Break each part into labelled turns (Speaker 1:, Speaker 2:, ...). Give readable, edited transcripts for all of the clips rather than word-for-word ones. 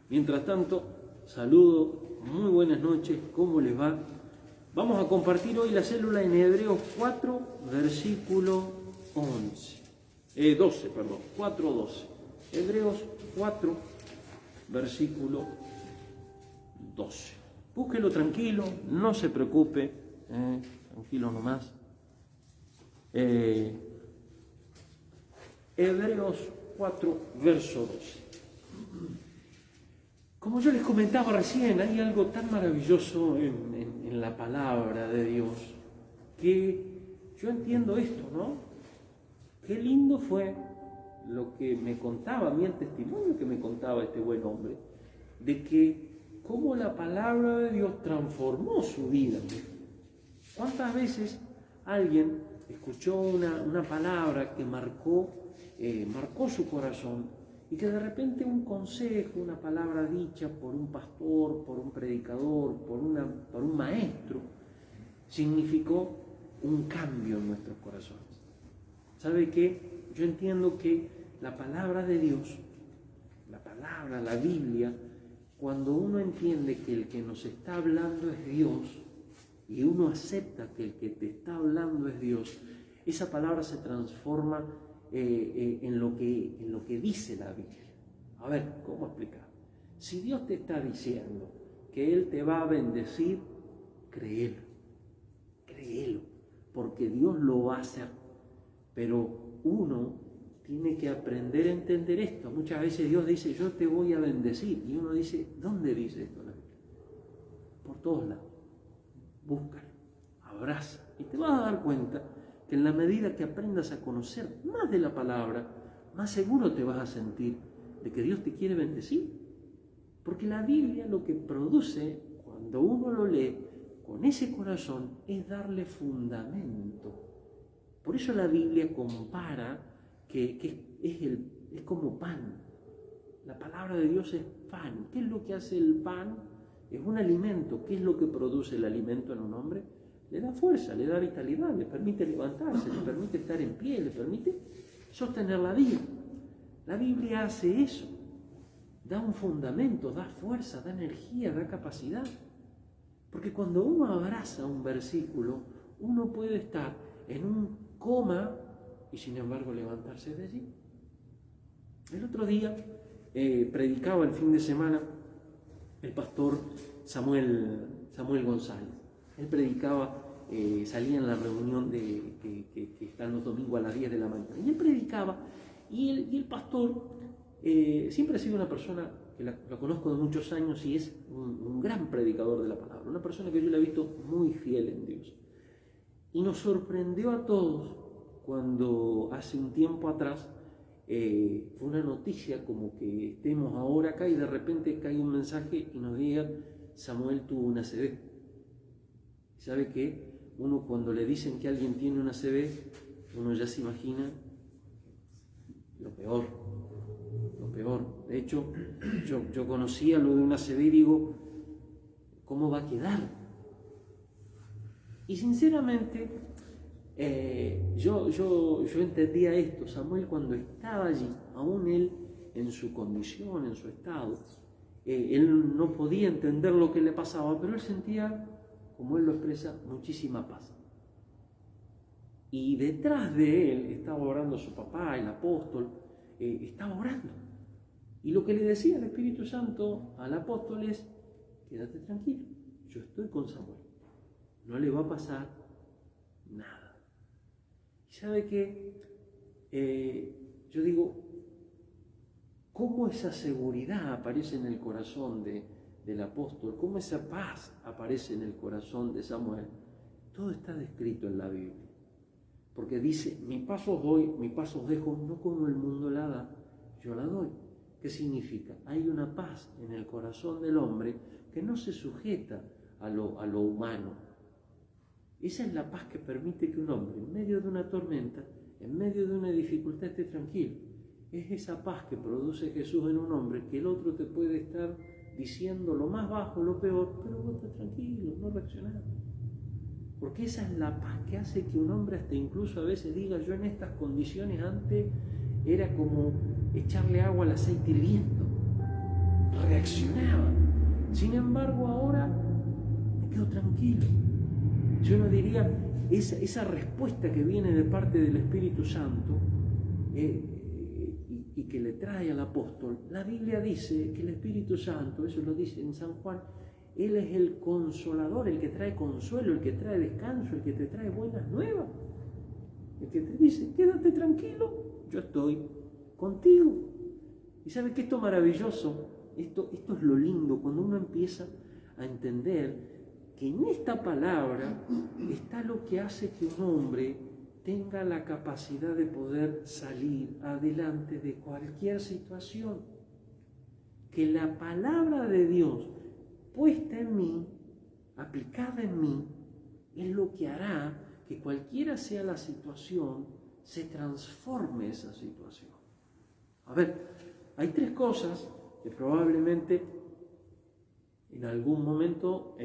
Speaker 1: Mientras tanto, saludo, muy buenas noches, ¿cómo les va? Vamos a compartir hoy la célula en Hebreos 4, versículo 4:12. Hebreos 4, versículo 12. Búsquelo tranquilo, no se preocupe, tranquilo nomás. Hebreos 4, verso 12. Como yo les comentaba recién, hay algo tan maravilloso en la palabra de Dios, que yo entiendo esto, ¿no? Qué lindo fue lo que me contaba a mí, el testimonio que me contaba este buen hombre, de que cómo la palabra de Dios transformó su vida. ¿Cuántas veces alguien escuchó una palabra que marcó su corazón, y que de repente un consejo, una palabra dicha por un pastor, por un predicador, por un maestro, significó un cambio en nuestros corazones? ¿Sabe qué? Yo entiendo que la palabra de Dios, la Biblia, cuando uno entiende que el que nos está hablando es Dios, y uno acepta que el que te está hablando es Dios, esa palabra se transforma en lo que dice la Biblia. A ver, ¿cómo explicar? Si Dios te está diciendo que Él te va a bendecir, créelo, porque Dios lo va a hacer. Pero uno tiene que aprender a entender esto. Muchas veces Dios dice, yo te voy a bendecir, y uno dice, ¿dónde dice esto la Biblia? Por todos lados. Búscalo, abraza, y te vas a dar cuenta que en la medida que aprendas a conocer más de la palabra, más seguro te vas a sentir de que Dios te quiere bendecir. Porque la Biblia lo que produce, cuando uno lo lee con ese corazón, es darle fundamento. Por eso la Biblia compara que es como pan. La palabra de Dios es pan. ¿Qué es lo que hace el pan? Es un alimento. ¿Qué es lo que produce el alimento en un hombre? Le da fuerza, le da vitalidad, le permite levantarse, le permite estar en pie, le permite sostener la vida. La Biblia hace eso, da un fundamento, da fuerza, da energía, da capacidad. Porque cuando uno abraza un versículo, uno puede estar en un coma y sin embargo levantarse de allí. El otro día predicaba el fin de semana el pastor Samuel González. Él predicaba, salía en la reunión que están los domingos a las 10 de la mañana. Y él predicaba, y el pastor siempre ha sido una persona que lo conozco de muchos años, y es un gran predicador de la palabra, una persona que yo le he visto muy fiel en Dios. Y nos sorprendió a todos cuando hace un tiempo atrás fue una noticia como que estemos ahora acá y de repente cae un mensaje y nos diga, Samuel tuvo una ACV. ¿Sabe qué? Uno cuando le dicen que alguien tiene una ACV, uno ya se imagina lo peor. De hecho, yo conocía lo de una ACV y digo, ¿cómo va a quedar? Y sinceramente, yo entendía esto. Samuel, cuando estaba allí, aún él en su condición, en su estado, él no podía entender lo que le pasaba, pero él sentía, como él lo expresa, muchísima paz. Y detrás de él estaba orando su papá, el apóstol, estaba orando. Y lo que le decía el Espíritu Santo al apóstol es, quédate tranquilo, yo estoy con Samuel, no le va a pasar nada. ¿Y sabe qué? Yo digo, ¿cómo esa seguridad aparece en el corazón del apóstol? ¿Cómo esa paz aparece en el corazón de Samuel? Todo está descrito en la Biblia. Porque dice, mi paz os doy, mi paz os dejo, no como el mundo la da, yo la doy. ¿Qué significa? Hay una paz en el corazón del hombre que no se sujeta a lo humano. Esa es la paz que permite que un hombre, en medio de una tormenta, en medio de una dificultad, esté tranquilo. Es esa paz que produce Jesús en un hombre, que el otro te puede estar diciendo lo más bajo, lo peor, pero vos estás tranquilo, no reaccionás. Porque esa es la paz que hace que un hombre hasta incluso a veces diga, yo en estas condiciones antes era como echarle agua al aceite hirviendo. reaccionaba. Sin embargo, ahora me quedo tranquilo. Si uno diría, esa respuesta que viene de parte del Espíritu Santo y que le trae al apóstol, la Biblia dice que el Espíritu Santo, eso lo dice en San Juan, Él es el consolador, el que trae consuelo, el que trae descanso, el que te trae buenas nuevas, el que te dice, quédate tranquilo, yo estoy contigo. Y ¿sabe qué? Esto es maravilloso, esto es lo lindo, cuando uno empieza a entender que en esta palabra está lo que hace que un hombre tenga la capacidad de poder salir adelante de cualquier situación. Que la palabra de Dios puesta en mí, aplicada en mí, es lo que hará que cualquiera sea la situación, se transforme esa situación. A ver, hay tres cosas que probablemente en algún momento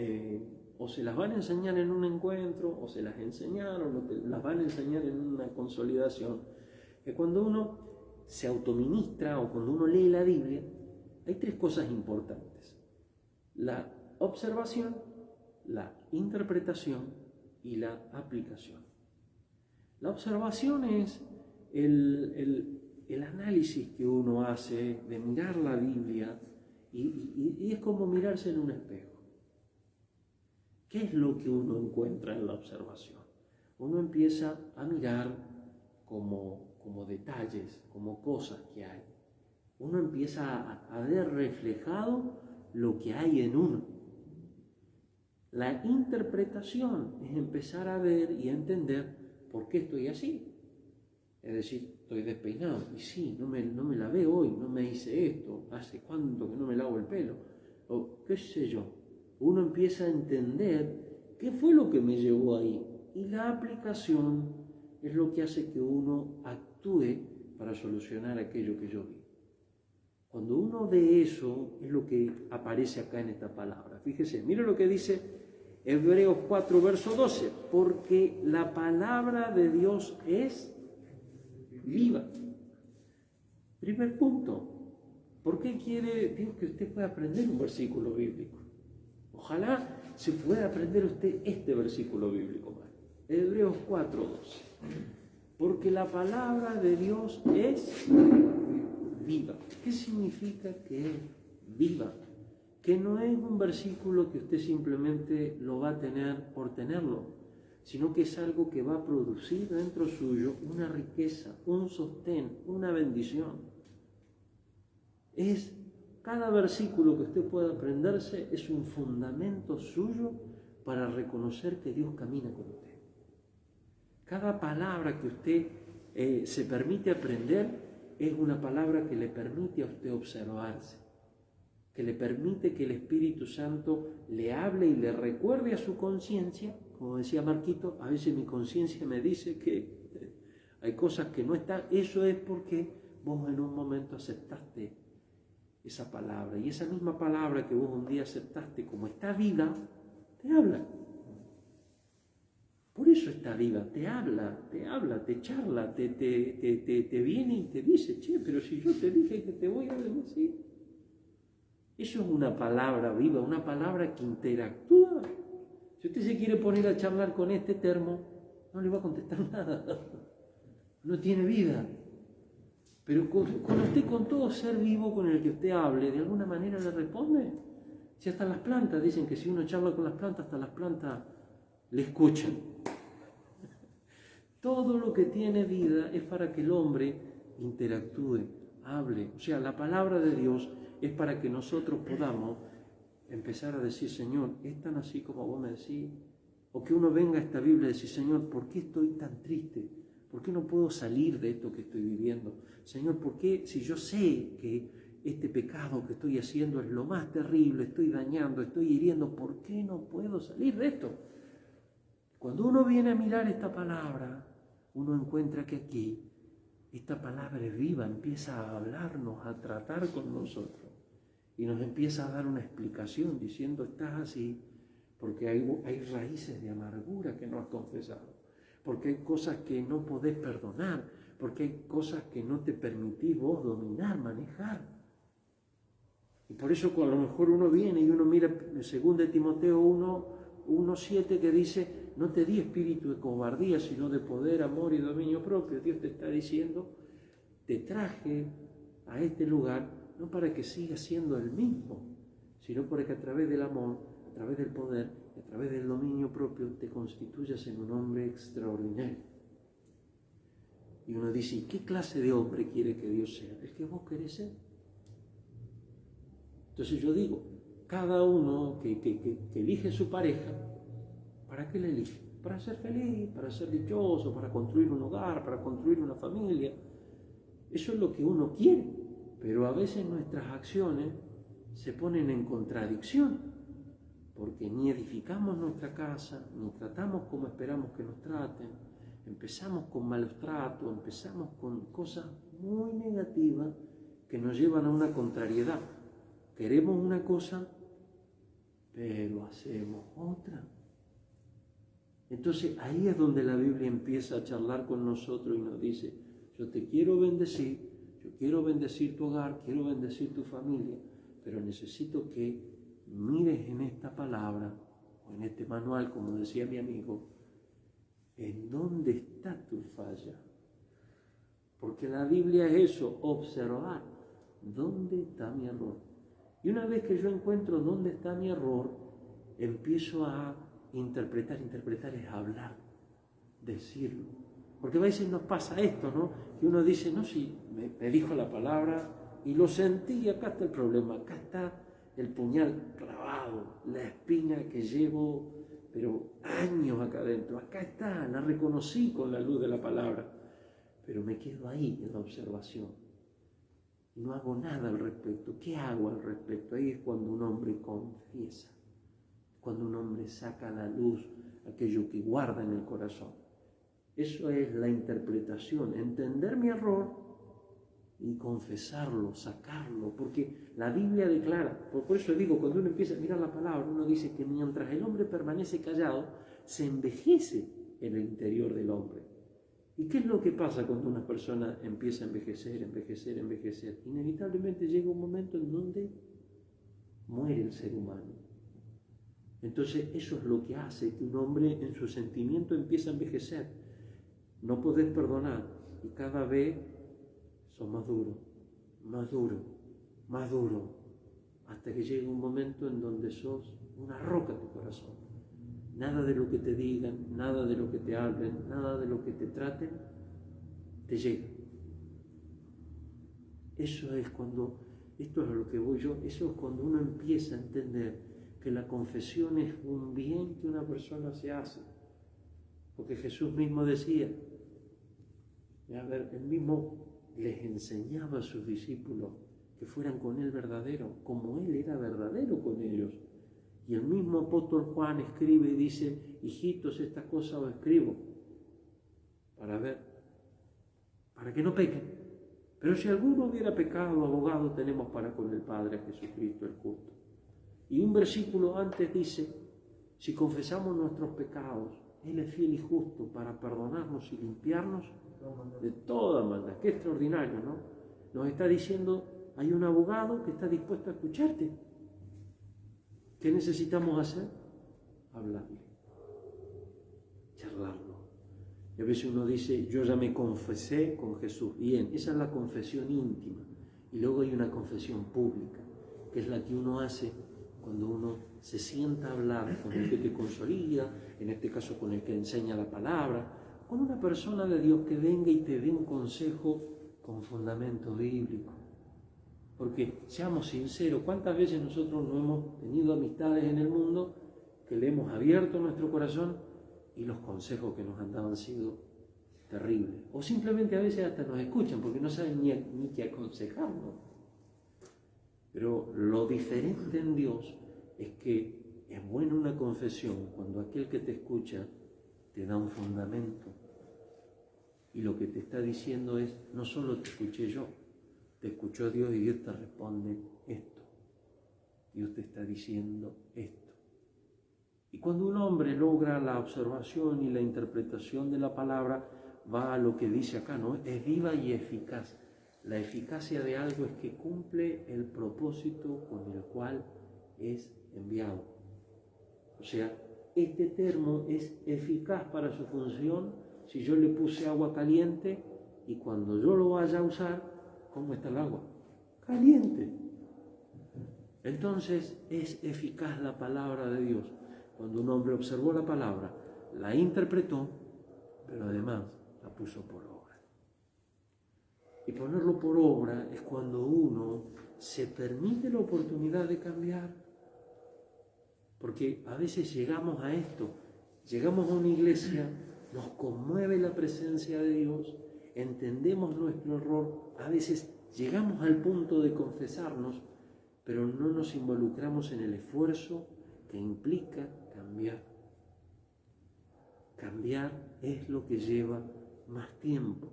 Speaker 1: o se las van a enseñar en un encuentro, o se las enseñaron, o te las van a enseñar en una consolidación, que cuando uno se autoministra o cuando uno lee la Biblia, hay tres cosas importantes: la observación, la interpretación y la aplicación. La observación es el análisis que uno hace de mirar la Biblia y es como mirarse en un espejo. ¿Qué es lo que uno encuentra en la observación? Uno empieza a mirar como detalles, como cosas que hay. Uno empieza a ver reflejado lo que hay en uno. La interpretación es empezar a ver y a entender por qué estoy así. Es decir, estoy despeinado. Y sí, no me lavé hoy, no me hice esto, hace cuánto que no me lavo el pelo. O qué sé yo. Uno empieza a entender qué fue lo que me llevó ahí. Y la aplicación es lo que hace que uno actúe para solucionar aquello que yo vi. Cuando uno ve eso, es lo que aparece acá en esta palabra. Fíjese, mire lo que dice Hebreos 4, verso 12. Porque la palabra de Dios es viva. Primer punto. ¿Por qué quiere Dios que usted pueda aprender un versículo bíblico? Ojalá se pueda aprender usted este versículo bíblico. Hebreos 4, 12. Porque la palabra de Dios es viva. ¿Qué significa que es viva? Que no es un versículo que usted simplemente lo va a tener por tenerlo, sino que es algo que va a producir dentro suyo una riqueza, un sostén, una bendición. Cada versículo que usted pueda aprenderse es un fundamento suyo para reconocer que Dios camina con usted. Cada palabra que usted se permite aprender es una palabra que le permite a usted observarse, que le permite que el Espíritu Santo le hable y le recuerde a su conciencia. Como decía Marquito, a veces mi conciencia me dice que hay cosas que no están. Eso es porque vos en un momento aceptaste esa palabra, y esa misma palabra que vos un día aceptaste como está viva, te habla. Por eso está viva, te habla, te charla, te viene y te dice, che, pero si yo te dije que te voy a bendecir. Eso es una palabra viva, una palabra que interactúa. Si usted se quiere poner a charlar con este termo, no le va a contestar nada. No tiene vida. Pero con usted, con todo ser vivo con el que usted hable, de alguna manera le responde. Si hasta las plantas, dicen que si uno charla con las plantas, hasta las plantas le escuchan. Todo lo que tiene vida es para que el hombre interactúe, hable. O sea, la palabra de Dios es para que nosotros podamos empezar a decir, Señor, ¿es tan así como vos me decís? O que uno venga a esta Biblia y decir, Señor, ¿por qué estoy tan triste? ¿Por qué no puedo salir de esto que estoy viviendo? Señor, ¿por qué si yo sé que este pecado que estoy haciendo es lo más terrible, estoy dañando, estoy hiriendo, ¿por qué no puedo salir de esto? Cuando uno viene a mirar esta palabra, uno encuentra que aquí esta palabra es viva, empieza a hablarnos, a tratar con nosotros y nos empieza a dar una explicación diciendo, estás así porque hay raíces de amargura que no has confesado, porque hay cosas que no podés perdonar, porque hay cosas que no te permitís vos dominar, manejar. Y por eso a lo mejor uno viene y uno mira 2 Timoteo 1:7 que dice, no te di espíritu de cobardía, sino de poder, amor y dominio propio. Dios te está diciendo, te traje a este lugar no para que sigas siendo el mismo, sino para que a través del amor, a través del poder, a través del dominio propio te constituyas en un hombre extraordinario. Y uno dice, ¿y qué clase de hombre quiere que Dios sea? El que vos querés ser. Entonces yo digo, cada uno que elige su pareja, ¿para qué la elige? Para ser feliz, para ser dichoso, para construir un hogar, para construir una familia. Eso es lo que uno quiere, pero a veces nuestras acciones se ponen en contradicción, porque ni edificamos nuestra casa, ni tratamos como esperamos que nos traten, empezamos con malos tratos, empezamos con cosas muy negativas que nos llevan a una contrariedad. Queremos una cosa, pero hacemos otra. Entonces ahí es donde la Biblia empieza a charlar con nosotros y nos dice, yo te quiero bendecir, yo quiero bendecir tu hogar, quiero bendecir tu familia, pero necesito que mires en esta palabra o en este manual, como decía mi amigo, en dónde está tu falla. Porque la Biblia es eso, observar dónde está mi error. Y una vez que yo encuentro dónde está mi error, empiezo a interpretar es hablar, decirlo. Porque a veces nos pasa esto, ¿no? Que uno dice, no, sí, me dijo la palabra y lo sentí, acá está el problema, acá está el puñal clavado, la espina que llevo, pero años acá adentro, acá está, la reconocí con la luz de la palabra, pero me quedo ahí en la observación y no hago nada al respecto. ¿Qué hago al respecto? Ahí es cuando un hombre confiesa, cuando un hombre saca a la luz aquello que guarda en el corazón. Eso es la interpretación, entender mi error y confesarlo, sacarlo, porque la Biblia declara, por eso digo, cuando uno empieza a mirar la palabra, uno dice que mientras el hombre permanece callado, se envejece en el interior del hombre. ¿Y qué es lo que pasa cuando una persona empieza a envejecer? Inevitablemente llega un momento en donde muere el ser humano. Entonces eso es lo que hace que un hombre en su sentimiento empiece a envejecer. No podés perdonar y cada vez sos más duro, hasta que llega un momento en donde sos una roca tu corazón. Nada de lo que te digan, nada de lo que te hablen, nada de lo que te traten, te llega. Eso es esto es a lo que voy yo, eso es cuando uno empieza a entender que la confesión es un bien que una persona se hace. Porque Jesús mismo decía, él mismo les enseñaba a sus discípulos que fueran con él verdadero, como él era verdadero con ellos. Y el mismo apóstol Juan escribe y dice, hijitos, esta cosa os escribo para que no pequen. Pero si alguno hubiera pecado, abogado tenemos para con el Padre, Jesucristo el justo. Y un versículo antes dice, si confesamos nuestros pecados, Él es fiel y justo para perdonarnos y limpiarnos de toda maldad. Qué extraordinario, ¿no? Nos está diciendo, hay un abogado que está dispuesto a escucharte. ¿Qué necesitamos hacer? Hablarle, charlarlo. Y a veces uno dice, yo ya me confesé con Jesús. Bien, esa es la confesión íntima. Y luego hay una confesión pública, que es la que uno hace cuando uno se sienta a hablar con el que te consolida, en este caso con el que enseña la palabra, con una persona de Dios que venga y te dé un consejo con fundamento bíblico. Porque, seamos sinceros, ¿cuántas veces nosotros no hemos tenido amistades en el mundo que le hemos abierto nuestro corazón y los consejos que nos han dado han sido terribles? O simplemente a veces hasta nos escuchan porque no saben ni qué aconsejarnos. Pero lo diferente en Dios es que es buena una confesión cuando aquel que te escucha te da un fundamento. Y lo que te está diciendo es, no solo te escuché yo, te escuchó Dios y Dios te responde esto. Dios te está diciendo esto. Y cuando un hombre logra la observación y la interpretación de la palabra, va a lo que dice acá, ¿no? Es viva y eficaz. La eficacia de algo es que cumple el propósito con el cual es enviado. O sea, este termo es eficaz para su función si yo le puse agua caliente y cuando yo lo vaya a usar, ¿cómo está el agua? Caliente. Entonces es eficaz la palabra de Dios. Cuando un hombre observó la palabra, la interpretó, pero además la puso por obra. Y ponerlo por obra es cuando uno se permite la oportunidad de cambiar. Porque a veces llegamos a esto, llegamos a una iglesia, nos conmueve la presencia de Dios, entendemos nuestro error, a veces llegamos al punto de confesarnos, pero no nos involucramos en el esfuerzo que implica cambiar. Cambiar es lo que lleva más tiempo,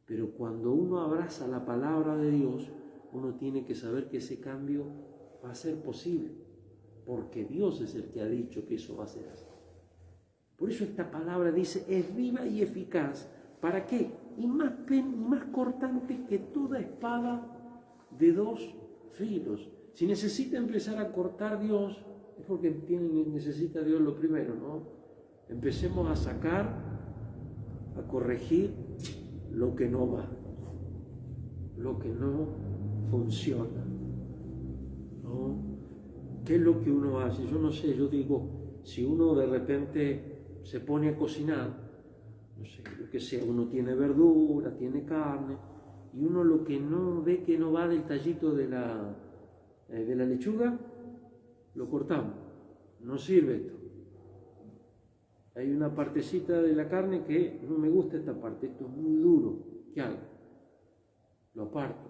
Speaker 1: pero cuando uno abraza la palabra de Dios, uno tiene que saber que ese cambio va a ser posible, porque Dios es el que ha dicho que eso va a ser así. Por eso esta palabra dice, es viva y eficaz. ¿Para qué? Y más cortante que toda espada de dos filos. Si necesita empezar a cortar Dios, es porque necesita Dios lo primero, ¿no? Empecemos a sacar, a corregir lo que no va, lo que no funciona, ¿no? ¿Qué es lo que uno hace? Yo no sé, yo digo, si uno de repente se pone a cocinar, no sé, lo que sea, uno tiene verdura, tiene carne, y uno lo que no ve que no va del tallito de la lechuga, lo cortamos, no sirve esto. Hay una partecita de la carne que no me gusta esta parte, esto es muy duro, ¿qué hago? Lo aparto,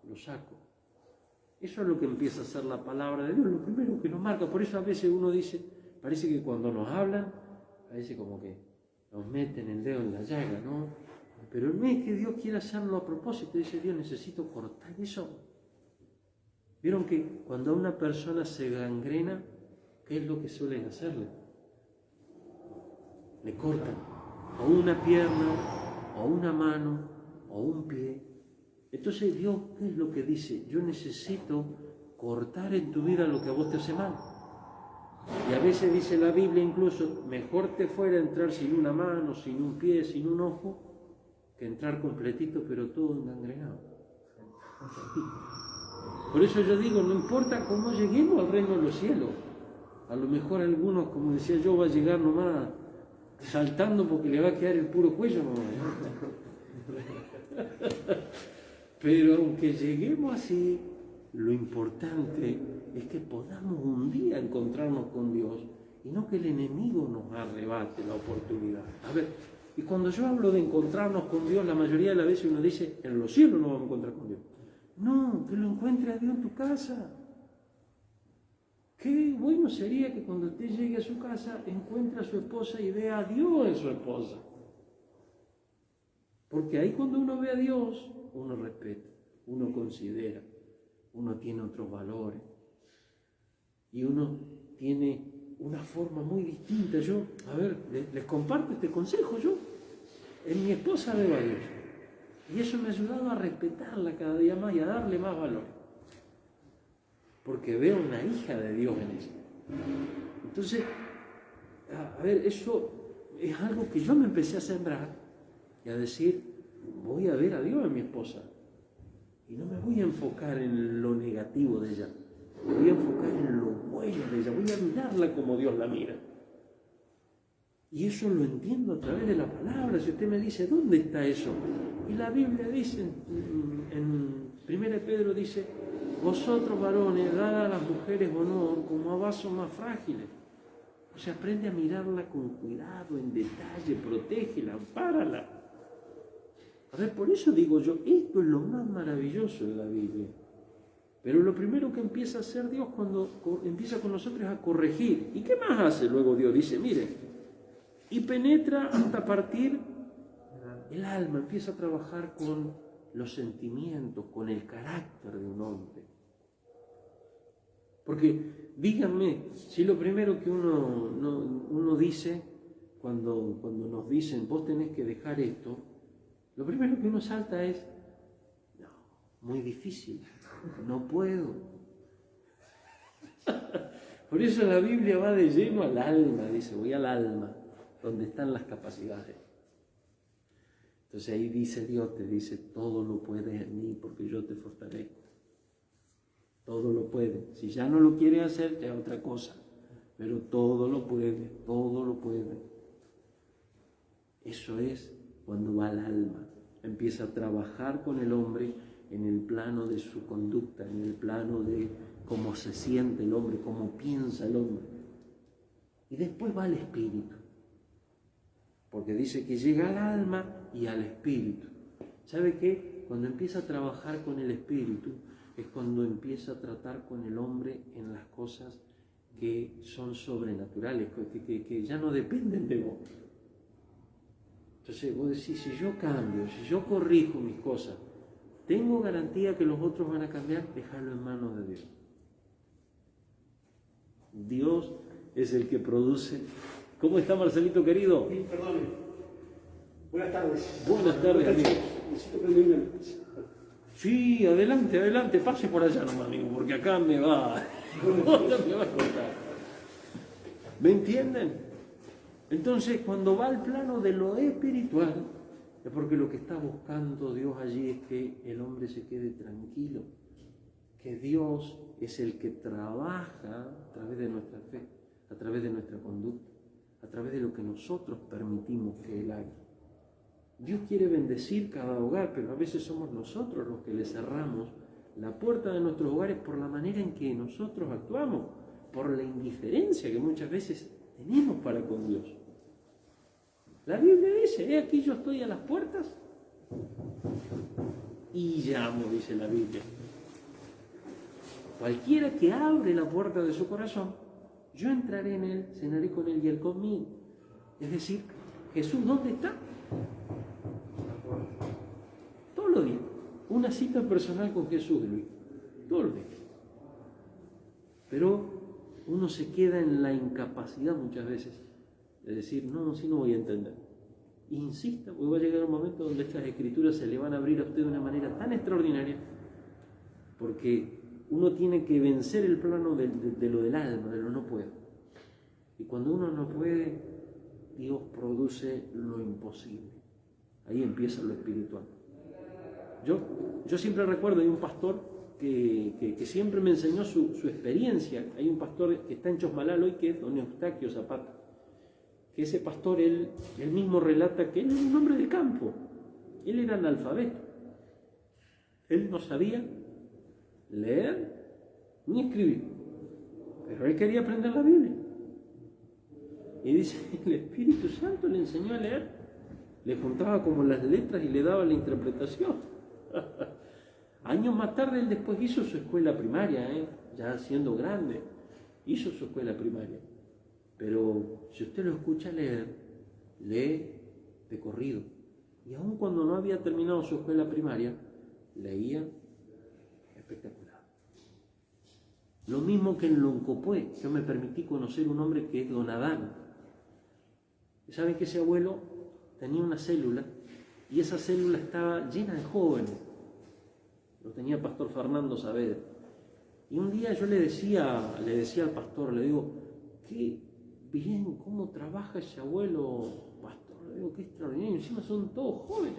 Speaker 1: lo saco. Eso es lo que empieza a hacer la palabra de Dios, lo primero que nos marca. Por eso a veces uno dice, parece que cuando nos hablan, parece como que nos meten el dedo en la llaga, ¿no? Pero no es que Dios quiera hacerlo a propósito, dice Dios, necesito cortar eso. ¿Vieron que cuando a una persona se gangrena, qué es lo que suelen hacerle? Le cortan o una pierna, o una mano, o un pie. Entonces Dios, ¿qué es lo que dice? Yo necesito cortar en tu vida lo que a vos te hace mal. Y a veces dice la Biblia incluso, mejor te fuera entrar sin una mano, sin un pie, sin un ojo, que entrar completito pero todo engangrenado. Por eso yo digo, no importa cómo lleguemos al reino de los cielos. A lo mejor algunos, como decía yo, va a llegar nomás saltando porque le va a quedar el puro cuello. Pero aunque lleguemos así, lo importante es que podamos un día encontrarnos con Dios y no que el enemigo nos arrebate la oportunidad. A ver, y cuando yo hablo de encontrarnos con Dios, la mayoría de las veces uno dice, en los cielos no vamos a encontrar con Dios. No, que lo encuentre a Dios en tu casa. Qué bueno sería que cuando usted llegue a su casa encuentre a su esposa y vea a Dios en su esposa. Porque ahí cuando uno ve a Dios, uno respeta, uno considera, uno tiene otros valores. Y uno tiene una forma muy distinta. Yo, a ver, les comparto este consejo yo. En mi esposa veo a Dios. Y eso me ha ayudado a respetarla cada día más y a darle más valor. Porque veo una hija de Dios en ella. Entonces, a ver, eso es algo que yo me empecé a sembrar y a decir, voy a ver a Dios en mi esposa. Y no me voy a enfocar en lo negativo de ella. Me voy a enfocar en lo bueno de ella. Voy a mirarla como Dios la mira. Y eso lo entiendo a través de la palabra. Si usted me dice, ¿dónde está eso? Y la Biblia dice, en 1 Pedro dice, vosotros varones, dad a las mujeres honor como a vasos más frágiles. O sea, aprende a mirarla con cuidado, en detalle, protégela, ampárala. A ver, por eso digo yo, esto es lo más maravilloso de la Biblia. Pero lo primero que empieza a hacer Dios cuando empieza con nosotros es a corregir. ¿Y qué más hace luego Dios? Dice, mire, y penetra hasta partir el alma, empieza a trabajar con los sentimientos, con el carácter de un hombre. Porque, díganme, si lo primero que uno dice, cuando nos dicen, vos tenés que dejar esto, lo primero que uno salta es, no, muy difícil, no puedo. Por eso la Biblia va de lleno al alma, dice, voy al alma, donde están las capacidades. Entonces ahí dice Dios, te dice, todo lo puedes en mí porque yo te fortalezco. Todo lo puede. Si ya no lo quiere hacer, ya es otra cosa. Pero todo lo puede, todo lo puede. Eso es cuando va al alma. Empieza a trabajar con el hombre en el plano de su conducta, en el plano de cómo se siente el hombre, cómo piensa el hombre. Y después va al espíritu. Porque dice que llega al alma y al espíritu. ¿Sabe qué? Cuando empieza a trabajar con el espíritu, es cuando empieza a tratar con el hombre en las cosas que son sobrenaturales, que ya no dependen de vos. Entonces vos decís, si yo cambio, si yo corrijo mis cosas, ¿tengo garantía que los otros van a cambiar? Déjalo en manos de Dios. Dios es el que produce. ¿Cómo está, Marcelito querido?
Speaker 2: Sí, perdón. Buenas tardes.
Speaker 1: Buenas tardes, amigo.
Speaker 2: Necesito prender una luz.
Speaker 1: Sí, adelante, adelante, pase por allá nomás, amigo, porque acá me va a cortar. ¿Me entienden? Entonces, cuando va al plano de lo espiritual, es porque lo que está buscando Dios allí es que el hombre se quede tranquilo, que Dios es el que trabaja a través de nuestra fe, a través de nuestra conducta, a través de lo que nosotros permitimos que Él haga. Dios quiere bendecir cada hogar, pero a veces somos nosotros los que le cerramos la puerta de nuestros hogares por la manera en que nosotros actuamos, por la indiferencia que muchas veces tenemos para con Dios. La Biblia dice, aquí yo estoy a las puertas y llamo, dice la Biblia. Cualquiera que abre la puerta de su corazón, yo entraré en él, cenaré con él y él conmigo. Es decir, Jesús, ¿dónde está? Todos los días. Una cita personal con Jesús, Luis. Todos los días. Pero uno se queda en la incapacidad muchas veces de decir, no, si no voy a entender. Insista, porque va a llegar un momento donde estas escrituras se le van a abrir a usted de una manera tan extraordinaria, porque uno tiene que vencer el plano de lo del alma, de lo no puedo. Y cuando uno no puede, Dios produce lo imposible. Ahí empieza lo espiritual. Yo siempre recuerdo, hay un pastor que siempre me enseñó su experiencia. Hay un pastor que está en Chosmalal hoy, que es don Eustaquio Zapata. Que ese pastor, él mismo relata que él era un hombre de campo. Él era analfabeto. Él no sabía leer ni escribir. Pero él quería aprender la Biblia. Y dice, el Espíritu Santo le enseñó a leer. Le juntaba como las letras y le daba la interpretación. Años más tarde él después hizo su escuela primaria, ya siendo grande, hizo su escuela primaria. Pero si usted lo escucha leer, lee de corrido. Y aun cuando no había terminado su escuela primaria, leía espectacular. Lo mismo que en Loncopué, yo me permití conocer un hombre que es don Adán. ¿Saben que ese abuelo tenía una célula y esa célula estaba llena de jóvenes? Lo tenía el pastor Fernando Saavedra. Y un día yo le decía al pastor, le digo, qué bien, cómo trabaja ese abuelo, pastor. Le digo, qué extraordinario, encima son todos jóvenes.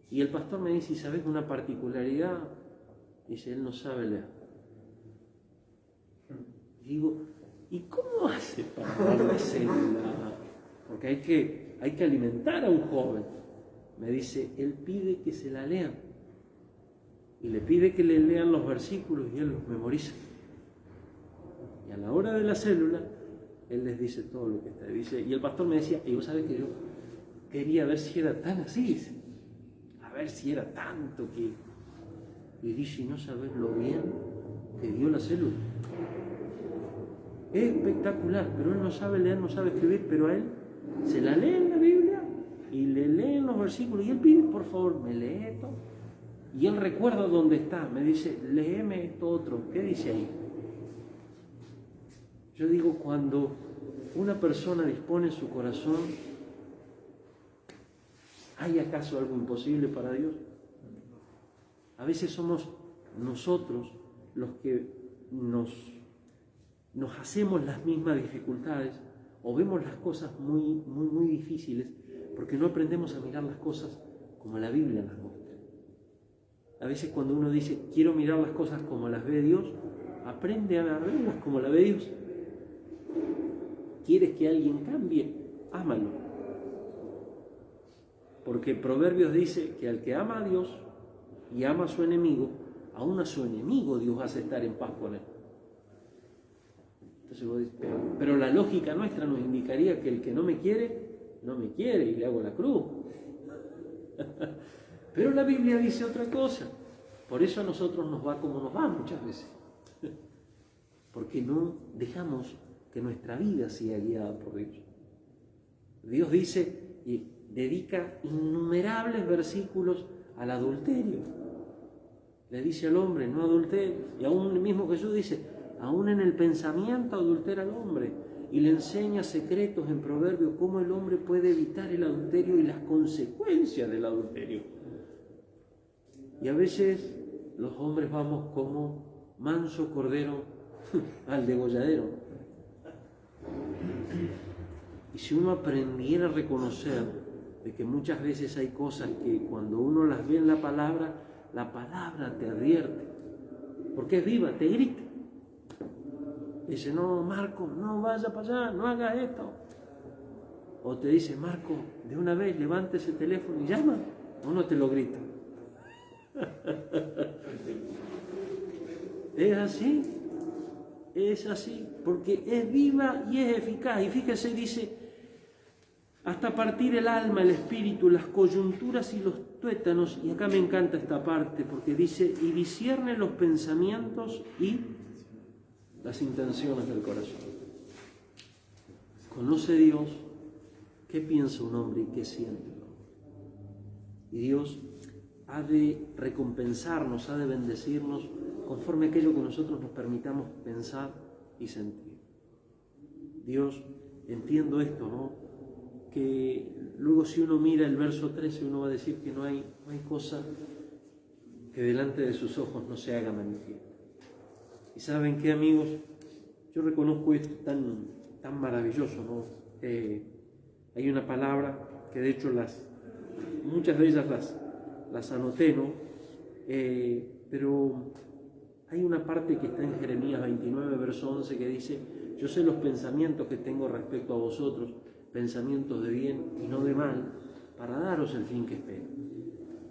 Speaker 1: Y el pastor me dice, ¿sabes una particularidad? Dice, él no sabe leer. Y digo, ¿y cómo hace para darle célula? Porque hay que alimentar a un joven. Me dice, él pide que se la lean. Y le pide que le lean los versículos y él los memoriza. Y a la hora de la célula, él les dice todo lo que está. Dice, y el pastor me decía, y vos sabés que yo quería ver si era tan así, a ver si era tanto que... Y dice, y no sabés lo bien que dio la célula. Es espectacular, pero él no sabe leer, no sabe escribir, pero a él se la lee en la Biblia y le leen los versículos y él pide, por favor, me lee esto. Y él recuerda dónde está, me dice, léeme esto otro, ¿qué dice ahí? Yo digo, cuando una persona dispone su corazón, ¿hay acaso algo imposible para Dios? A veces somos nosotros los que nos hacemos las mismas dificultades o vemos las cosas muy difíciles porque no aprendemos a mirar las cosas como la Biblia las muestra. A veces cuando uno dice, quiero mirar las cosas como las ve Dios, aprende a verlas como las ve Dios. ¿Quieres que alguien cambie? Ámalo. Porque Proverbios dice que al que ama a Dios y ama a su enemigo, aún a su enemigo Dios hace estar en paz con él. Entonces vos dices, pero la lógica nuestra nos indicaría que el que no me quiere y le hago la cruz. Pero la Biblia dice otra cosa. Por eso a nosotros nos va como nos va muchas veces. Porque no dejamos que nuestra vida sea guiada por Dios. Dios dice y dedica innumerables versículos al adulterio. Le dice al hombre, no adulteres. Y aún el mismo Jesús dice, aún en el pensamiento adultera al hombre. Y le enseña secretos en Proverbios, cómo el hombre puede evitar el adulterio y las consecuencias del adulterio. Y a veces los hombres vamos como manso cordero al degolladero. Y si uno aprendiera a reconocer de que muchas veces hay cosas que cuando uno las ve en la palabra te advierte, porque es viva, te grita. Dice, no, Marco, no vaya para allá, no hagas esto. O te dice, Marco, de una vez levante ese teléfono y llama. Uno te lo grita. Es así, porque es viva y es eficaz. Y fíjese, dice, hasta partir el alma, el espíritu, las coyunturas y los tuétanos. Y acá me encanta esta parte, porque dice, y discierne los pensamientos y las intenciones del corazón. Conoce Dios qué piensa un hombre y qué siente un hombre. Y Dios ha de recompensarnos, ha de bendecirnos conforme a aquello que nosotros nos permitamos pensar y sentir. Dios, entiendo esto, ¿no? Que luego si uno mira el verso 13, uno va a decir que no hay cosa que delante de sus ojos no se haga manifiesta. Y ¿saben qué, amigos? Yo reconozco esto tan maravilloso, ¿no? Hay una palabra que de hecho muchas de ellas las anoté, ¿no? Pero hay una parte que está en Jeremías 29, verso 11, que dice, yo sé los pensamientos que tengo respecto a vosotros, pensamientos de bien y no de mal, para daros el fin que espero.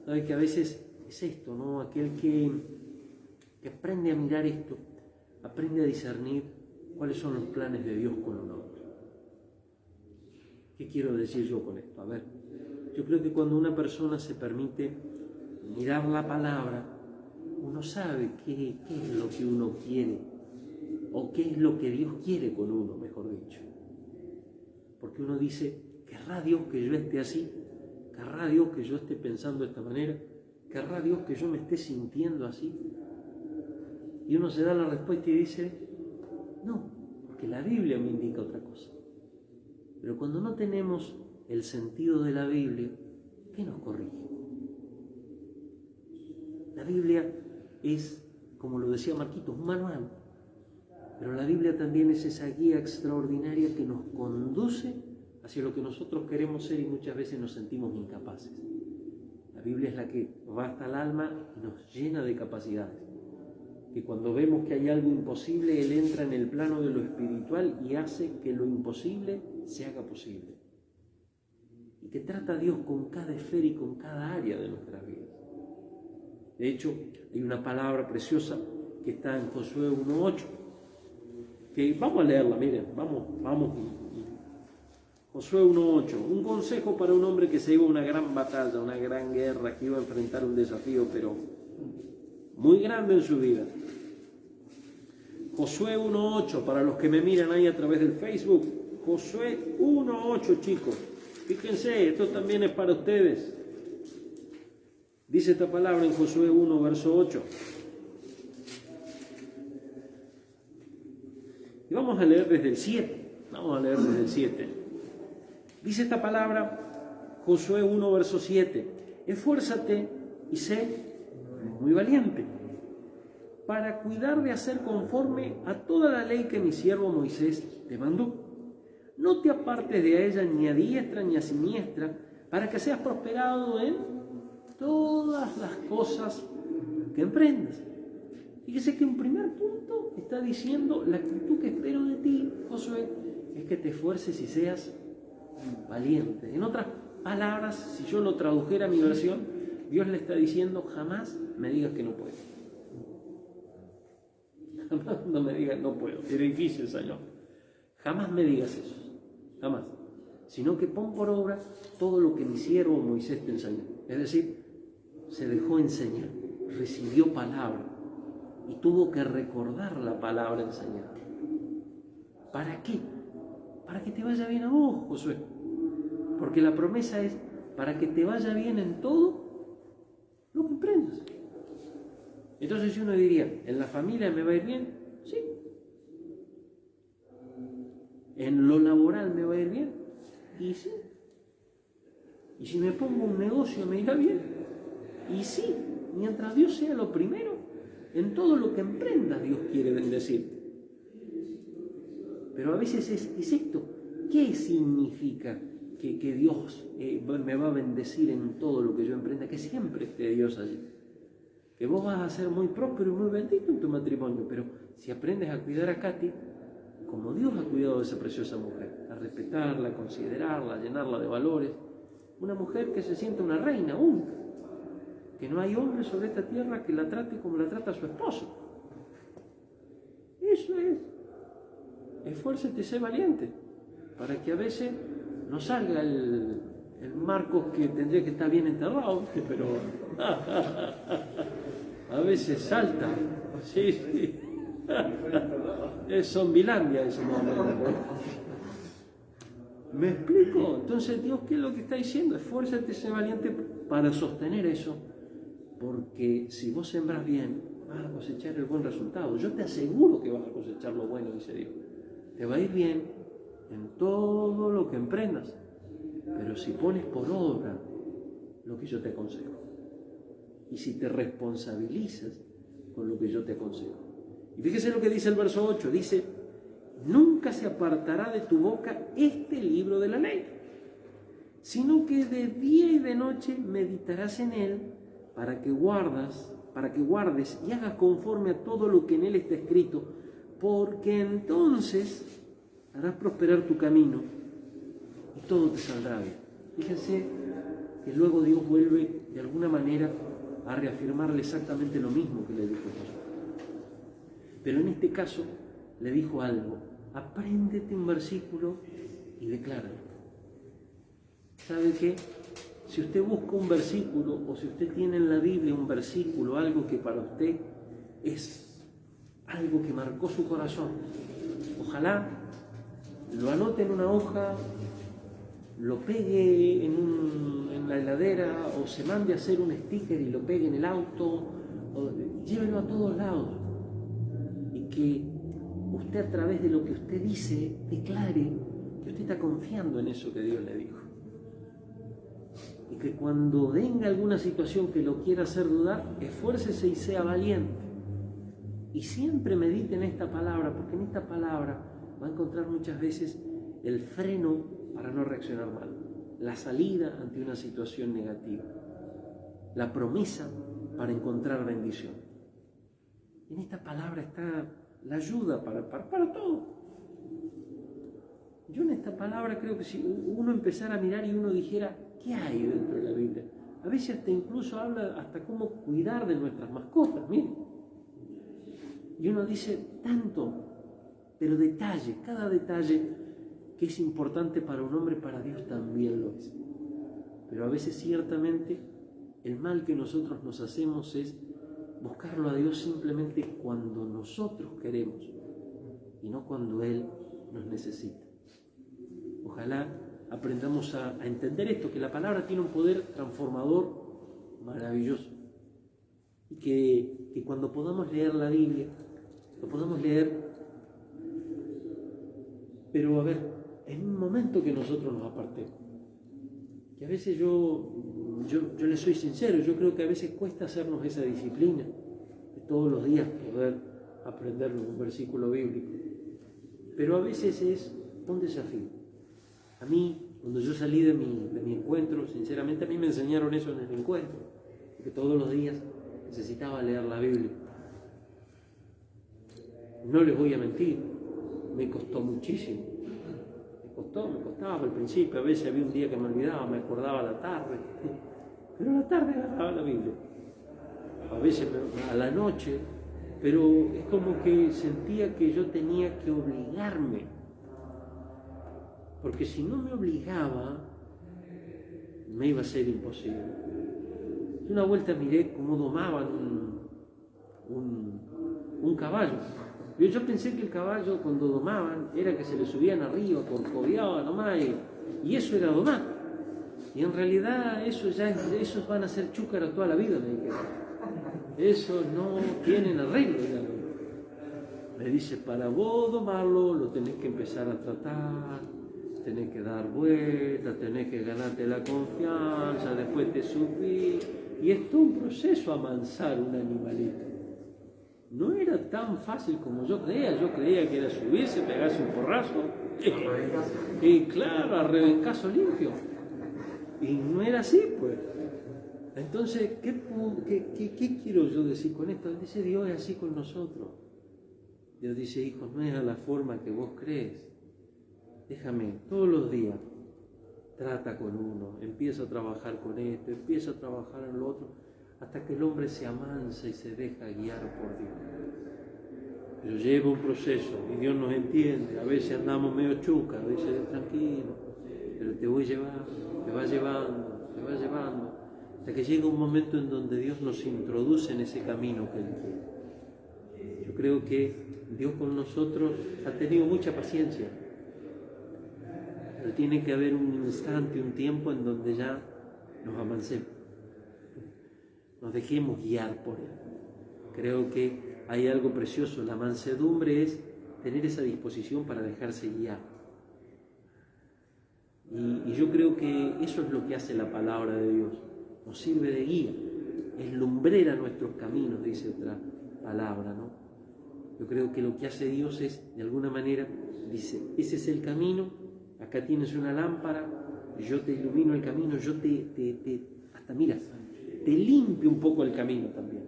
Speaker 1: ¿Sabes que a veces es esto, ¿no? Aquel que aprende a mirar esto, aprende a discernir cuáles son los planes de Dios con un hombre. ¿Qué quiero decir yo con esto? A ver, yo creo que cuando una persona se permite mirar la palabra, uno sabe qué es lo que uno quiere, o qué es lo que Dios quiere con uno, mejor dicho. Porque uno dice, ¿querrá Dios que yo esté así? ¿Querrá Dios que yo esté pensando de esta manera? ¿Querrá Dios que yo me esté sintiendo así? Y uno se da la respuesta y dice, no, porque la Biblia me indica otra cosa. Pero cuando no tenemos el sentido de la Biblia, ¿qué nos corrige? La Biblia es, como lo decía Marquitos, un manual. Pero la Biblia también es esa guía extraordinaria que nos conduce hacia lo que nosotros queremos ser y muchas veces nos sentimos incapaces. La Biblia es la que va hasta el alma y nos llena de capacidades. Que cuando vemos que hay algo imposible, Él entra en el plano de lo espiritual y hace que lo imposible se haga posible. Y que trata a Dios con cada esfera y con cada área de nuestras vidas. De hecho, hay una palabra preciosa que está en Josué 1:8, que vamos a leerla, miren, vamos. Josué 1:8, un consejo para un hombre que se iba a una gran batalla, una gran guerra, que iba a enfrentar un desafío, pero muy grande en su vida. Josué 1:8, para los que me miran ahí a través del Facebook, Josué 1:8, chicos, fíjense, esto también es para ustedes. Dice esta palabra en Josué 1, verso 8. Y vamos a leer desde el 7. Dice esta palabra, Josué 1, verso 7. Esfuérzate y sé es muy valiente, para cuidar de hacer conforme a toda la ley que mi siervo Moisés te mandó. No te apartes de ella ni a diestra ni a siniestra, para que seas prosperado en todas las cosas que emprendas. Fíjese que en primer punto está diciendo, la actitud que espero de ti, Josué, es que te esfuerces y seas valiente. En otras palabras, si yo lo tradujera a mi versión, Dios le está diciendo, jamás me digas que no puedo. Jamás no me digas no puedo. Es difícil, Señor. Jamás me digas eso. Jamás. Sino que pon por obra todo lo que mi siervo Moisés te enseñó. Es decir, se dejó enseñar, recibió palabra y tuvo que recordar la palabra enseñada. ¿Para qué? Para que te vaya bien a vos, Josué. Porque la promesa es para que te vaya bien en todo lo que emprendas. Entonces si uno diría, ¿en la familia me va a ir bien? Sí. ¿En lo laboral me va a ir bien? Y sí. ¿Y si me pongo un negocio me irá bien? Y sí. Mientras Dios sea lo primero, en todo lo que emprendas Dios quiere bendecirte. Pero a veces es esto. ¿Qué significa que Dios me va a bendecir en todo lo que yo emprenda? Que siempre esté Dios allí. Que vos vas a ser muy próspero y muy bendito en tu matrimonio, pero si aprendes a cuidar a Katy, como Dios ha cuidado de esa preciosa mujer, a respetarla, a considerarla, a llenarla de valores, una mujer que se siente una reina única, que no hay hombre sobre esta tierra que la trate como la trata su esposo. Eso es. Esfuérzate, sé valiente, para que a veces no salga el Marcos que tendría que estar bien enterrado, pero a veces salta. Sí, sí. Es Zombilandia ese momento. ¿Me explico? Entonces Dios, ¿qué es lo que está diciendo? Esfuérzate, sé valiente para sostener eso, porque si vos sembras bien, vas a cosechar el buen resultado. Yo te aseguro que vas a cosechar lo bueno, dice Dios. Te va a ir bien en todo lo que emprendas, pero si pones por obra lo que yo te aconsejo, y si te responsabilizas con lo que yo te aconsejo. Y fíjese lo que dice el verso 8, dice, nunca se apartará de tu boca este libro de la ley, sino que de día y de noche meditarás en él para que guardes y hagas conforme a todo lo que en él está escrito, porque entonces harás prosperar tu camino y todo te saldrá bien. Fíjense que luego Dios vuelve de alguna manera a reafirmarle exactamente lo mismo que le dijo Josué. Pero en este caso le dijo algo, apréndete un versículo y decláralo. ¿Sabe qué? Si usted busca un versículo o si usted tiene en la Biblia un versículo, algo que para usted es algo que marcó su corazón, ojalá lo anote en una hoja, lo pegue en la heladera o se mande a hacer un sticker y lo pegue en el auto, o llévelo a todos lados. Y que usted a través de lo que usted dice declare que usted está confiando en eso que Dios le dijo. Y que cuando venga alguna situación que lo quiera hacer dudar, esfuércese y sea valiente. Y siempre medite en esta palabra, porque en esta palabra va a encontrar muchas veces el freno para no reaccionar mal, la salida ante una situación negativa, la promesa para encontrar bendición. En esta palabra está la ayuda para todo. Yo en esta palabra creo que si uno empezara a mirar y uno dijera, ¿qué hay dentro de la Biblia? A veces hasta incluso habla hasta cómo cuidar de nuestras mascotas, miren. Y uno dice tanto, pero detalle, cada detalle que es importante para un hombre, para Dios también lo es. Pero a veces ciertamente el mal que nosotros nos hacemos es buscarlo a Dios simplemente cuando nosotros queremos y no cuando Él nos necesita. Ojalá aprendamos a entender esto, que la palabra tiene un poder transformador maravilloso y que cuando podamos leer la Biblia, lo podamos leer, pero a ver, en un momento que nosotros nos apartemos, que a veces yo le soy sincero, yo creo que a veces cuesta hacernos esa disciplina de todos los días poder aprender un versículo bíblico. Pero a veces es un desafío. A mí, cuando yo salí de mi encuentro, sinceramente a mí me enseñaron eso en el encuentro, que todos los días necesitaba leer la Biblia. No les voy a mentir, me costó muchísimo. Me costaba al principio, a veces había un día que me olvidaba, me acordaba a la tarde, pero a la tarde agarraba la Biblia. A veces a la noche, pero es como que sentía que yo tenía que obligarme, porque si no me obligaba, me iba a ser imposible. Una vuelta miré cómo domaban un caballo. Yo pensé que el caballo, cuando domaban, era que se le subían arriba, corcoveaban nomás, y eso era domar. Y en realidad esos van a ser chúcaros toda la vida, me dijeron. Esos no tienen arreglo. Me dice, para vos domarlo, lo tenés que empezar a tratar, tenés que dar vueltas, tenés que ganarte la confianza, después te subís. Y es todo un proceso amansar un animalito. No era tan fácil como yo creía que era subirse, pegarse un porrazo, y claro, a rebencazo limpio. Y no era así, pues. Entonces, ¿qué quiero yo decir con esto? Dice Dios es así con nosotros. Dios dice, hijo, no es a la forma que vos crees. Déjame, todos los días, trata con uno, empieza a trabajar con esto, empieza a trabajar en lo otro, hasta que el hombre se amansa y se deja guiar por Dios. Pero lleva un proceso y Dios nos entiende. A veces andamos medio chucas, dice, tranquilo, pero te va llevando, hasta que llega un momento en donde Dios nos introduce en ese camino que Él quiere. Yo creo que Dios con nosotros ha tenido mucha paciencia, pero tiene que haber un instante, un tiempo en donde ya nos avancemos, nos dejemos guiar por Él. Creo que hay algo precioso. La mansedumbre es tener esa disposición para dejarse guiar. Y yo creo que eso es lo que hace la palabra de Dios. Nos sirve de guía. Es lumbrera nuestros caminos, dice otra palabra, ¿no? Yo creo que lo que hace Dios es, de alguna manera, dice, ese es el camino, acá tienes una lámpara, yo te ilumino el camino, yo hasta mira, te limpio un poco el camino también.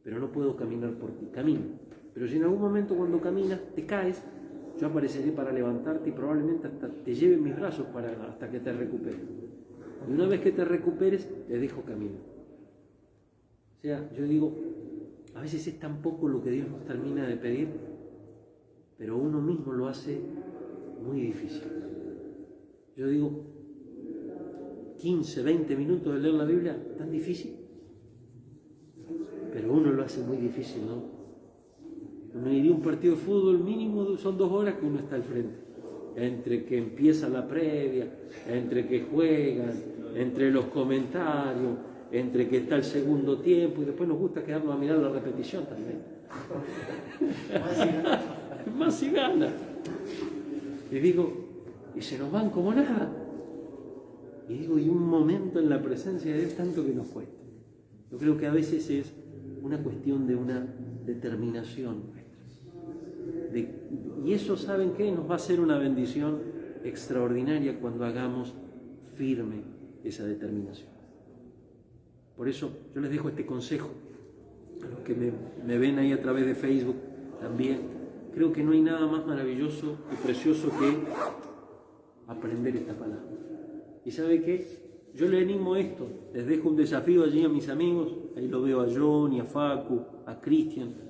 Speaker 1: Pero no puedo caminar por ti, camino. Pero si en algún momento cuando caminas te caes, yo apareceré para levantarte y probablemente hasta te lleve en mis brazos hasta que te recuperes. Y una vez que te recuperes, te dejo caminar. O sea, yo digo, a veces es tan poco lo que Dios nos termina de pedir, pero uno mismo lo hace muy difícil. Yo digo, 15, 20 minutos de leer la Biblia, tan difícil. Pero uno lo hace muy difícil, ¿no? Uno iría a un partido de fútbol mínimo, son 2 horas que uno está al frente. Entre que empieza la previa, entre que juegan, entre los comentarios, entre que está el segundo tiempo, y después nos gusta quedarnos a mirar la repetición también. Más si gana. Y digo, y se nos van como nada. Y digo, y un momento en la presencia de Dios tanto que nos cuesta. Yo creo que a veces es una cuestión de una determinación nuestra. Y eso, ¿saben qué? Nos va a ser una bendición extraordinaria cuando hagamos firme esa determinación. Por eso yo les dejo este consejo a los que me ven ahí a través de Facebook también. Creo que no hay nada más maravilloso y precioso que aprender esta palabra. ¿Y sabe qué? Yo le animo esto, les dejo un desafío allí a mis amigos, ahí lo veo a Johnny, a Facu, a Cristian.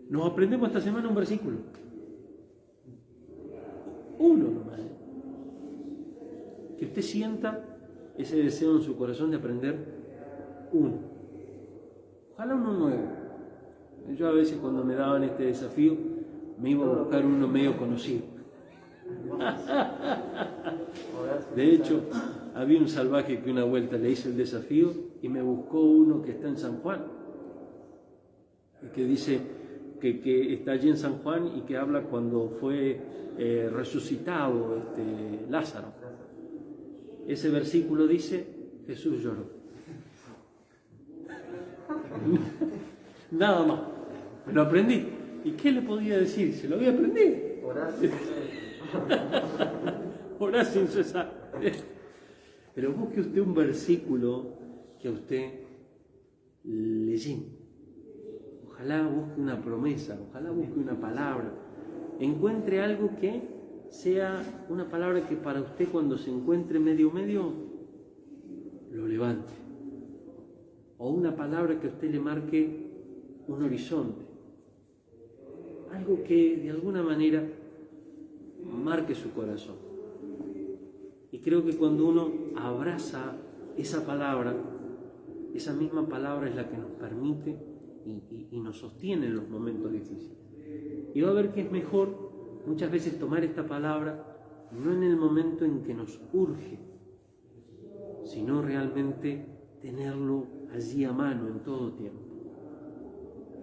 Speaker 1: Nos aprendemos esta semana un versículo. Uno nomás. Que usted sienta ese deseo en su corazón de aprender uno. Ojalá uno nuevo. Yo a veces cuando me daban este desafío me iba a buscar uno medio conocido. De hecho, había un salvaje que una vuelta le hizo el desafío y me buscó uno que está en San Juan, que dice que está allí en San Juan y que habla cuando fue resucitado Lázaro. ese versículo dice, Jesús lloró. Nada más. Me lo aprendí. ¿Y qué le podía decir? Se lo había aprendido. Orá sin cesar. Pero busque usted un versículo que a usted le llene. Ojalá busque una promesa, ojalá busque una palabra. Encuentre algo que sea una palabra que para usted cuando se encuentre medio, lo levante. O una palabra que a usted le marque un horizonte. Algo que de alguna manera marque su corazón. Y creo que cuando uno abraza esa palabra, esa misma palabra es la que nos permite y nos sostiene en los momentos difíciles. Y va a ver que es mejor muchas veces tomar esta palabra no en el momento en que nos urge, sino realmente tenerlo allí a mano en todo tiempo.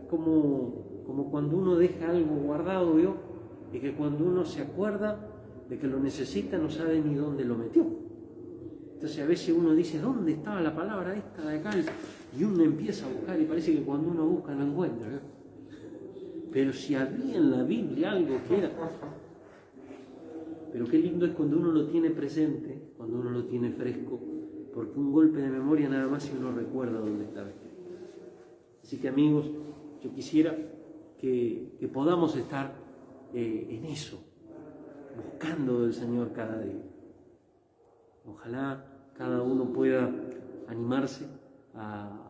Speaker 1: Como cuando uno deja algo guardado, ¿vio? Y que cuando uno se acuerda de que lo necesita no sabe ni dónde lo metió. Entonces a veces uno dice, ¿dónde estaba la palabra esta de acá? Y uno empieza a buscar y parece que cuando uno busca no encuentra, ¿vio? Pero si había en la Biblia algo que era... Pero qué lindo es cuando uno lo tiene presente, cuando uno lo tiene fresco, porque un golpe de memoria nada más si uno recuerda dónde estaba escrito. Así que amigos, yo quisiera que podamos estar en eso, buscando del Señor cada día. Ojalá cada uno pueda animarse a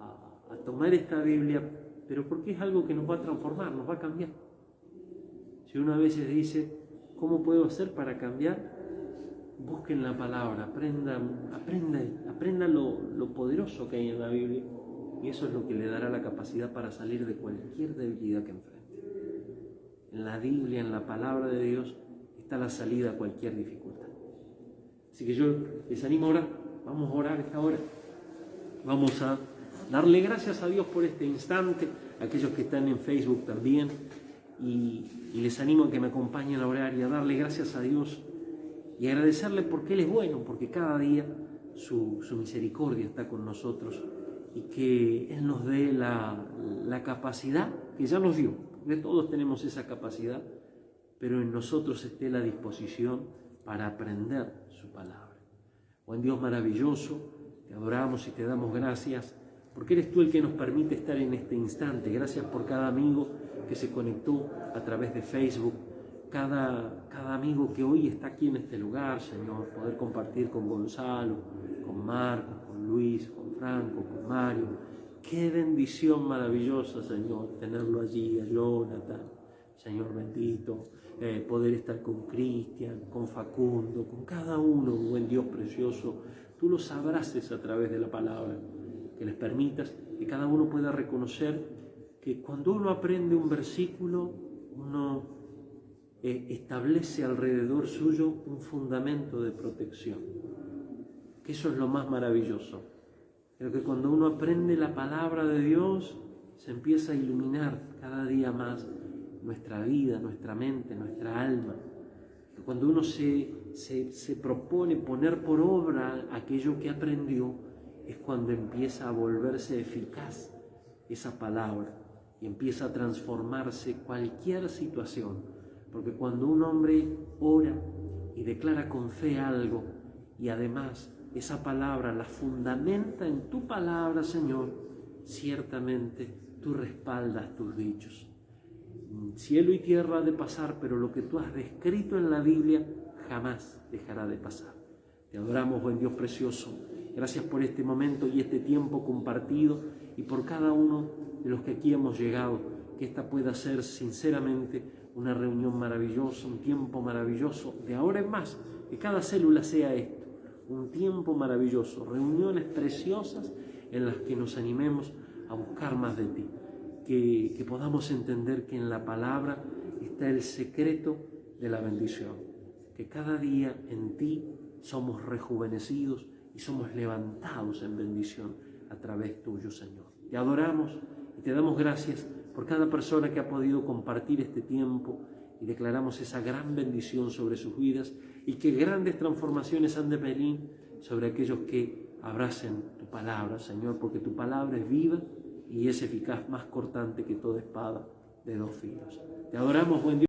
Speaker 1: tomar esta Biblia, pero porque es algo que nos va a transformar, nos va a cambiar. Si uno a veces dice, ¿cómo puedo hacer para cambiar? Busquen la palabra, aprendan lo poderoso que hay en la Biblia, y eso es lo que le dará la capacidad para salir de cualquier debilidad que enfrente. En la Biblia, en la palabra de Dios, está la salida a cualquier dificultad. Así que yo les animo a orar, vamos a orar esta hora, vamos a darle gracias a Dios por este instante, a aquellos que están en Facebook también, y les animo a que me acompañen a orar y a darle gracias a Dios y agradecerle porque Él es bueno, porque cada día su misericordia está con nosotros y que Él nos dé la capacidad que ya nos dio, porque todos tenemos esa capacidad, pero en nosotros esté la disposición para aprender su palabra. Buen Dios maravilloso, te adoramos y te damos gracias, porque eres tú el que nos permite estar en este instante. Gracias por cada amigo que se conectó a través de Facebook, cada amigo que hoy está aquí en este lugar, Señor, poder compartir con Gonzalo, con Marcos, con Luis, con Franco, con Mario. Qué bendición maravillosa, Señor, tenerlo allí, a Jonathan, Señor bendito, poder estar con Cristian, con Facundo, con cada uno, buen Dios precioso. Tú los abraces a través de la palabra, que les permitas que cada uno pueda reconocer que cuando uno aprende un versículo, uno establece alrededor suyo un fundamento de protección. Que eso es lo más maravilloso. Creo que cuando uno aprende la palabra de Dios, se empieza a iluminar cada día más nuestra vida, nuestra mente, nuestra alma. Que cuando uno se propone poner por obra aquello que aprendió, es cuando empieza a volverse eficaz esa palabra y empieza a transformarse cualquier situación. Porque cuando un hombre ora y declara con fe algo y además esa palabra la fundamenta en tu palabra, Señor, ciertamente tú respaldas tus dichos. Cielo y tierra ha de pasar, pero lo que tú has descrito en la Biblia jamás dejará de pasar. Te adoramos, buen Dios precioso. Gracias por este momento y este tiempo compartido y por cada uno de los que aquí hemos llegado. Que esta pueda ser sinceramente una reunión maravillosa, un tiempo maravilloso. De ahora en más, que cada célula sea esto, un tiempo maravilloso, reuniones preciosas en las que nos animemos a buscar más de ti. Que podamos entender que en la palabra está el secreto de la bendición. Que cada día en ti somos rejuvenecidos y somos levantados en bendición a través tuyo, Señor. Te adoramos y te damos gracias por cada persona que ha podido compartir este tiempo y declaramos esa gran bendición sobre sus vidas y que grandes transformaciones han de venir sobre aquellos que abracen tu palabra, Señor, porque tu palabra es viva y es eficaz, más cortante que toda espada de dos filos. Te adoramos, buen Dios.